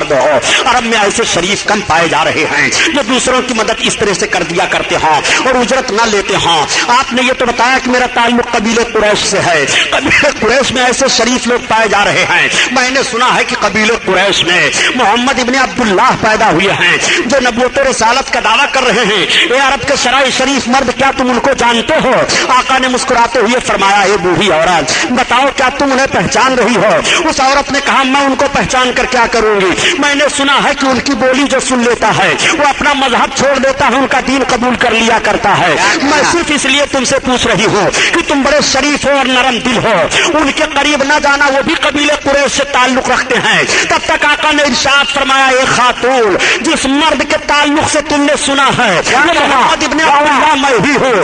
Speaker 2: مرد ہو, عرب میں ایسے شریف کم پائے جا رہے ہیں جو دوسروں کی مدد اس طرح سے کر دیا کرتے ہوں اور اجرت نہ لیتے ہوں. آپ نے یہ تو بتایا کہ میرا تعلق قبیلے قریش سے ہے. قبیلے قریش میں ایسے شریف لوگ پائے جا رہے ہیں. میں نے سنا ہے کہ قبیلے قریش میں محمد ابن عبداللہ پیدا ہوئے ہیں جو نبوت و رسالت کا دعویٰ کر رہے ہیں. اے عرب کے سرائے شریف مرد, کیا تم ان کو جانتے ہو؟ آقا نے مسکراتے ہوئے فرمایا, اے بوڑھی عورت, بتاؤ کیا تم انہیں پہچان رہی ہو؟ اس عورت نے کہا, میں ان کو پہچان کر کیا کروں گی؟ میں نے سنا ہے کہ ان کی بولی جو سن لیتا ہے وہ اپنا مذہب چھوڑ دیتا ہے, ان کا دین قبول کر لیا کرتا ہے. میں صرف اس لیے تم سے پوچھ رہی ہوں کہ تم بڑے شریف ہو اور نرم دل ہو, ان کے قریب نہ جانا, وہ بھی قبیلے قریش سے تعلق رکھتے ہیں. تب تک آقا نے ارشاد فرمایا, اے خاتون, جس مرد کے تعلق سے تم نے سنا ہے محمد ابن عبداللہ میں ہی ہوں,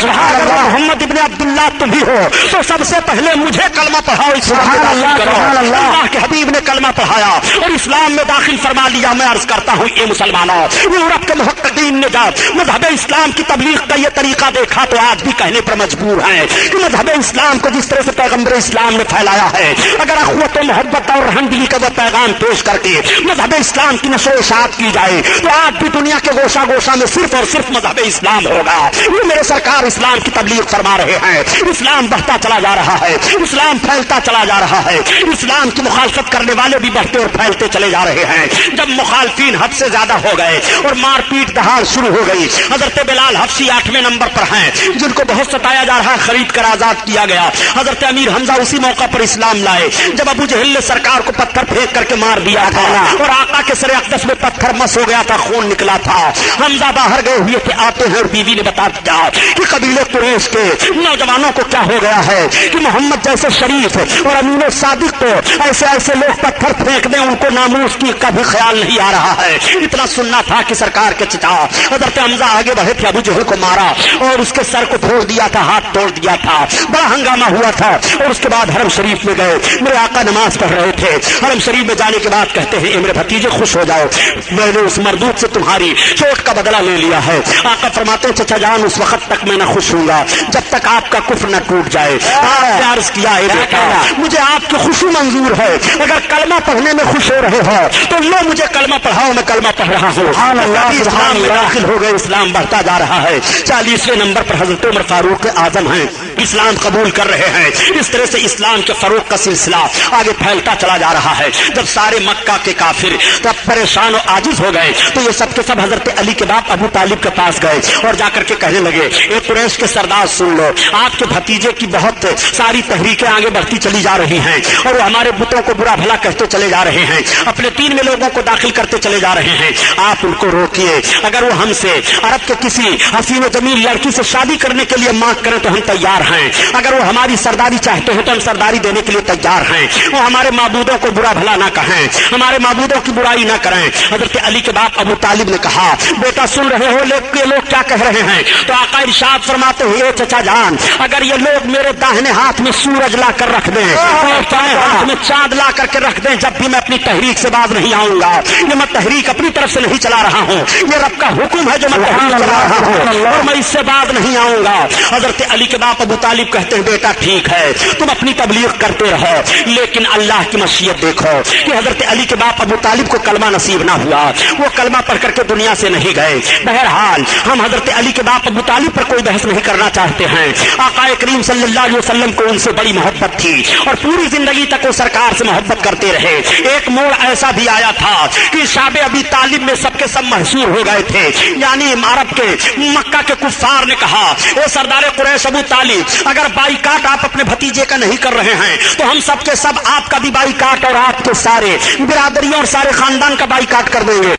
Speaker 2: محمد ابن عبداللہ تم ہی ہو, تو سب سے پہلے مجھے کلمہ پڑھاؤ, اسلام میں داخل کرو. اللہ کے حبیب نے کلمہ پڑھایا اور اسلام میں داخل فرما لیا. میں عرض کرتا ہوں اے مسلمانوں, یورپ کے محققین نے جب مذہب اسلام کی تبلیغ کا یہ طریقہ دیکھا تو آج بھی کہنے پر مجبور ہیں کہ مذہب اسلام کو جس طرح سے پیغمبر اسلام نے پھیلایا ہے, اگر اخوت و محبت اور رحمدلی کا وہ پیغام پیش کر کے مذہب اسلام کی نشر و اشاعت کی جائے تو آج بھی دنیا کے گوشہ گوشہ میں صرف اور صرف مذہب اسلام ہوگا. یہ میرے سرکار اسلام کی تبلیغ فرما رہے ہیں. اسلام بڑھتا چلا جا رہا ہے, اسلام پھیلتا چلا جا رہا ہے, اسلام کی مخالفت کرنے والے بھی بڑھتے اور پھیلتے چلے جا رہے ہیں. جب مخالفین حد سے زیادہ ہو گئے اور مار پیٹ دہاڑ شروع ہو گئی, حضرت بلال حبشی 8ویں نمبر پر ہیں جن کو بہت ستایا جا رہا ہے, خرید کر آزاد کیا گیا. حضرت امیر حمزہ اسی موقع پر اسلام لائے جب ابو جہل نے سرکار کو پتھر پھینک کر کے مار دیا تھا اور آقا کے سر اقدس میں پتھر مس ہو گیا تھا, خون نکلا تھا. حمزہ باہر گئے ہوئے تھے, آتے ہیں اور بیوی نے بتا دیا کہ قبیلے قریش کے نوجوانوں کو کیا ہو گیا ہے کہ محمد جیسے شریف اور امین صادق کو ایسے ایسے لوگ پتھر پھینک دیں, ان کو ناموس کی کا بھی خیال نہیں آ رہا ہے. اتنا سننا تھا کہ سرکار کے چچا حضرت حمزہ آگے بڑھے تھے, ابو جہل کو مارا اور اس کے سر کو پھوڑ دیا تھا, ہاتھ توڑ دیا تھا, بڑا ہنگامہ ہوا تھا. اور اس کے بعد حرم شریف میں گئے, میرے آقا نماز پڑھ رہے تھے. حرم شریف میں جانے کے بعد کہتے ہیں, اے میرے بھتیجے خوش ہو جاؤ, میں نے اس مردود سے تمہاری چوٹ کا بدلہ لے لیا ہے. آقا فرماتے ہیں, چچا جان اس وقت تک میں نہ خوش ہوں گا جب تک آپ کا کفر نہ ٹوٹ جائے. آپ نے عرض کیا, اے بیٹا, مجھے آپ کی خوشی منظور ہے, اگر کلمہ پڑھنے میں خوش ہو رہے ہو تو لو مجھے کلمہ پڑھاؤ, میں کلمہ پڑھ رہا ہوں. اسلام میں داخل ہو گئے, اسلام بڑھتا جا رہا ہے. 40ویں نمبر پر حضرت عمر فاروق اعظم ہیں, اسلام قبول کر رہے ہیں. اس طرح سے اسلام کے فروغ کا سلسلہ آگے پھیلتا چلا جا رہا ہے. جب سارے مکہ کے کافر تب پریشان و عاجز ہو گئے تو یہ سب کے سب حضرت علی کے باپ ابو طالب کے پاس گئے اور جا کر کے کہنے لگے, اے قریش کے سردار سن لو, آپ کے بھتیجے کی بہت ساری تحریکیں آگے بڑھتی چلی جا رہی ہیں اور وہ ہمارے بتوں کو برا بھلا کہتے چلے جا رہے ہیں, اپنے دین میں لوگوں کو داخل کرتے چلے جا رہے ہیں. آپ ان کو روکیے, اگر وہ ہم سے عرب کے کسی حسین و جمیل لڑکی سے شادی کرنے کے لیے مانگ کریں تو ہم تیار ہیں, اگر وہ ہماری سرداری چاہتے ہیں تو ہم سرداری دینے کے لیے تیار ہیں. وہ ہمارے معبودوں کو برا بھلا نہ کہیں, ہمارے معبودوں کی برائی نہ کریں. حضرت علی کے باپ ابو طالب نے کہا, بیٹا سن رہے ہو یہ لوگ کیا کہہ رہے ہیں؟ تو آقا ارشاد فرماتے ہیں, چچا جان, اگر یہ لوگ میرے داہنے ہاتھ میں سورج لا کر رکھ دیں اور بائیں ہاتھ میں چاند لا کر کے رکھ دیں, جب بھی میں اپنی تحریک سے باز نہیں آؤں گا. یہ میں تحریک اپنی طرف سے نہیں چلا رہا ہوں, یہ رب کا حکم ہے جو میں تحریک چلا رہا ہوں اور میں اس سے باز نہیں آؤں گا. حضرت علی کے باپ ابو طالب کہتے ہیں, بیٹا ٹھیک ہے, تم اپنی تبلیغ کرتے رہو, لیکن اللہ کی مشیت دیکھو کہ حضرت علی کے باپ ابو طالب کو کلمہ نصیب نہ ہوا, وہ کلمہ پڑھ کر کے دنیا سے نہیں گئے. بہرحال ہم حضرت علی کے باپ ابو طالب پر کوئی بحث نہیں کرنا چاہتے ہیں. آقا کریم صلی اللہ علیہ وسلم کو ان سے بڑی محبت تھی اور پوری زندگی تک وہ سرکار سے محبت کرتے رہے. ایک موڑ ایسا بھی آیا تھا کہ شاب ابی طالب میں سب کے سب محصور ہو گئے تھے, یعنی عرب کے مکہ کے کفار نے کہا, اے سردار قریش ابو طالب, اگر بائیکاٹ آپ اپنے بھتیجے کا نہیں کر رہے ہیں تو ہم سب کے سب آپ کا بھی بائیکاٹ اور آپ کے سارے برادریوں اور سارے خاندان کا بائیکاٹ کر دیں گے.